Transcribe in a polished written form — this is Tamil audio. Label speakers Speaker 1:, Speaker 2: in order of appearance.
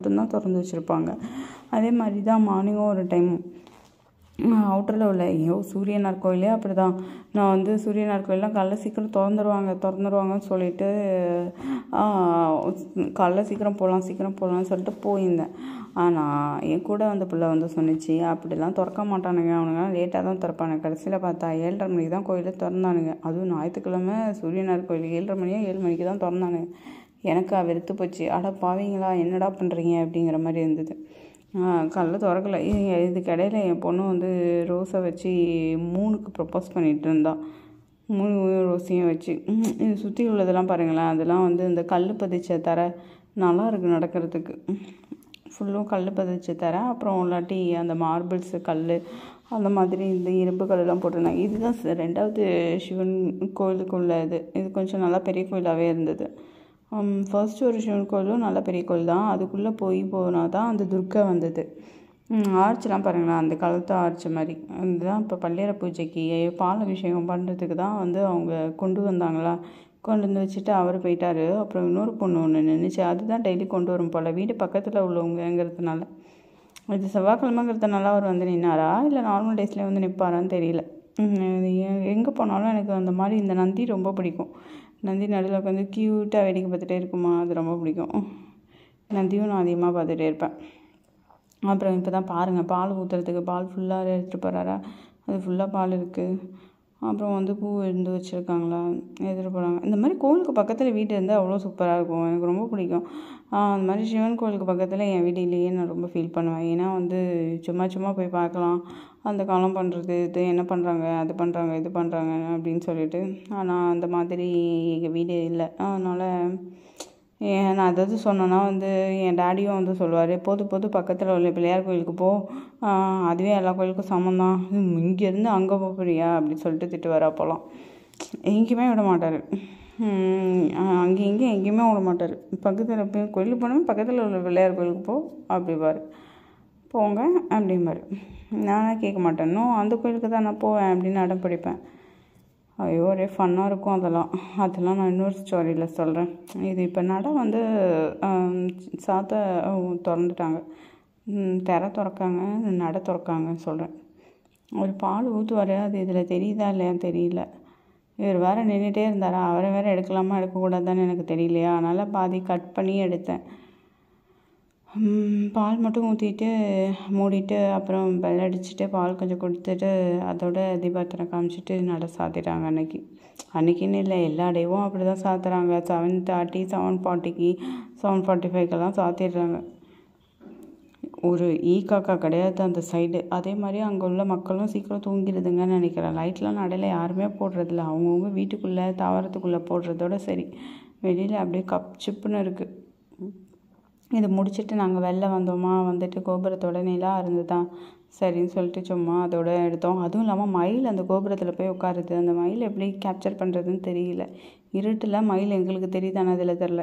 Speaker 1: மட்டும்தான் திறந்து வச்சுருப்பாங்க. அதே மாதிரி தான் மார்னிங்கும் ஒரு டைம் அவுட்டரில் உள்ள சூரியனார் கோயிலே அப்படி தான். நான் வந்து சூரியனார் கோயிலெலாம் காலைல சீக்கிரம் திறந்துருவாங்கன்னு சொல்லிட்டு காலைல சீக்கிரம் போகலான்னு சொல்லிட்டு போயிருந்தேன். ஆனால் என் கூட அந்த பிள்ளை வந்து சொன்னிச்சு, அப்படிலாம் திறக்க மாட்டானுங்க, அவனுங்க லேட்டாக தான் திறப்பானுங்க. கடைசியில் பார்த்தா 7:30 மணிக்கு தான் கோயிலே திறந்தானுங்க. அதுவும் ஞாயிற்றுக்கிழமை சூரியனார் கோயில் 7:30 மணியா 7 மணிக்கு தான் திறந்தானுங்க. எனக்கு வெறுத்து போச்சு. அட பாவீங்களா, என்னடா பண்ணுறீங்க அப்படிங்கிற மாதிரி இருந்தது. காலைல திறக்கலை. இதுக்கு இடையில என் பொண்ணு வந்து ரோஸை வச்சு 3க்கு ப்ரப்போஸ் பண்ணிகிட்டு இருந்தா. 3 ரோஸையும் வச்சு இது சுற்றி உள்ளதெல்லாம் பாருங்களேன். அதெல்லாம் வந்து இந்த கல் பதிச்ச தர நல்லா இருக்குது நடக்கிறதுக்கு. ஃபுல்லும் கல் பதிச்ச தர, அப்புறம் இல்லாட்டி அந்த மார்பிள்ஸு கல் அந்த மாதிரி இந்த இரும்பு கல்லெலாம் போட்டிருந்தாங்க. இதுதான் 2வது சிவன் கோயிலுக்குள்ள இது கொஞ்சம் நல்லா பெரிய கோயிலாகவே இருந்தது. ஃபர்ஸ்ட் ஒரு சிவன் கோயிலும் நல்ல பெரிய கோயில் தான். அதுக்குள்ளே போனால் தான் அந்த துர்க்கை வந்தது. ஆர்ச்செலாம் பாருங்களேன், அந்த காலத்து ஆர்ச்சு மாதிரி. அதுதான் இப்போ பள்ளியறை பூஜைக்கு பால் அபிஷேகம் பண்ணுறதுக்கு தான் வந்து அவங்க கொண்டு வந்தாங்களா. கொண்டு வந்து வச்சுட்டு அவர் போயிட்டார். அப்புறம் இன்னொரு பொண்ணு ஒன்று நின்றுச்சு. அதுதான் டெய்லி கொண்டு வரும் போல், வீடு பக்கத்தில் உள்ளவங்கிறதுனால. இது செவ்வாய்க்கிழமைங்கிறதுனால அவர் வந்து நின்னாரா இல்லை நார்மல் டேஸ்லேயே வந்து நிற்பாரான்னு தெரியல. எங்கே போனாலும் எனக்கு அந்த மாதிரி இந்த நந்தி ரொம்ப பிடிக்கும். நந்தி நடுவில் உட்காந்து க்யூட்டாக வேடிக்கை பார்த்துட்டே இருக்குமா, அது ரொம்ப பிடிக்கும். நந்தியும் நான் அதிகமாக பார்த்துட்டே இருப்பேன். அப்புறம் இப்போ தான் பாருங்கள், பால் ஊற்றுறதுக்கு பால் ஃபுல்லாக எடுத்துகிட்டு போகிறாரா, அது ஃபுல்லாக பால் இருக்குது. அப்புறம் வந்து பூ இருந்து வச்சுருக்காங்களா, எடுத்துகிட்டு போகிறாங்க. இந்த மாதிரி கோவிலுக்கு பக்கத்தில் வீடு இருந்தால் அவ்வளோ சூப்பராக இருக்கும், எனக்கு ரொம்ப பிடிக்கும். அந்த மாதிரி சிவன் கோவிலுக்கு பக்கத்தில் என் வீடு இல்லையே நான் ரொம்ப ஃபீல் பண்ணுவேன். ஏன்னா வந்து சும்மா போய் பார்க்கலாம், அந்த காலம் பண்ணுறது, இது என்ன பண்ணுறாங்க, அது பண்ணுறாங்க, இது பண்ணுறாங்க அப்படின்னு சொல்லிட்டு. ஆனால் அந்த மாதிரி எங்கள் வீடு இல்லை. அதனால் நான் அதாவது சொன்னேன்னா வந்து என் டேடியும் வந்து சொல்லுவார், போது பக்கத்தில் உள்ள பிள்ளையார் கோயிலுக்கு போ, அதுவே எல்லா கோயிலுக்கும் சமம் தான், இங்கேருந்து அங்கே போறியா அப்படின்னு சொல்லிட்டு திட்டுவார். அப்போல்லாம் எங்கேயுமே விட மாட்டார். எங்கேயுமே விட மாட்டார். பக்கத்தில் போய் கோயிலுக்கு போனோம், பக்கத்தில் உள்ள பிள்ளையார் கோயிலுக்கு போ அப்படிம்பார். போங்க அப்படிம்பார். நானே கேட்க மாட்டேன். இன்னும் அந்த கோயிலுக்கு தான் நான் போவேன் அப்படின்னு அடம் பிடிப்பேன். ஐயோ ஒரே ஃபன்னாக இருக்கும். அதெல்லாம் நான் இன்னொரு ஸ்டோரியில் சொல்கிறேன். இது இப்போ நடை வந்து திறந்துட்டாங்க, திற திறக்காங்க, நடை திறக்காங்கன்னு சொல்கிறேன். ஒரு பால் ஊற்றுவார், அது இதில் தெரியுதா இல்லையான்னு தெரியல. இவர் வேறு நின்றுட்டே இருந்தாரா, அவரை வேறு எடுக்கலாமா எடுக்கக்கூடாதான்னு எனக்கு தெரியலையா. அதனால் பாதி கட் பண்ணி எடுத்தேன். பால் மட்டும் ஊற்றிட்டு மூடிட்டு அப்புறம் பெல் அடிச்சுட்டு பால் கொஞ்சம் கொடுத்துட்டு அதோட தீபார்த்தனை காமிச்சிட்டு நடை சாத்திட்டாங்க. அன்றைக்கின்னு இல்லை, எல்லா டேவும் அப்படி தான் சாத்துறாங்க. 7:30 7:40 7:45 சாத்திடுறாங்க. ஒரு காக்கா கிடையாது அந்த சைடு. அதே மாதிரி அங்கே உள்ள மக்களும் சீக்கிரம் தூங்கிடுதுங்கன்னு நினைக்கிறேன். லைட்லாம் நடையில் யாருமே போடுறதில்ல, அவங்கவுங்க வீட்டுக்குள்ளே தாவரத்துக்குள்ளே போடுறதோட சரி. வெளியில் அப்படியே சிப்புன்னு இருக்குது. இதை முடிச்சுட்டு நாங்கள் வெளில வந்துட்டு கோபுரத்தோட நிலா இருந்துதான் சரின்னு சொல்லிட்டு சும்மா அதோட எடுத்தோம். அதுவும் இல்லாமல் மயில் அந்த கோபுரத்தில் போய் உட்காருது. அந்த மயில் எப்படி கேப்சர் பண்ணுறதுன்னு தெரியல. இருட்டில் மயில் எங்களுக்கு தெரியுதானே, அதில் தெரில.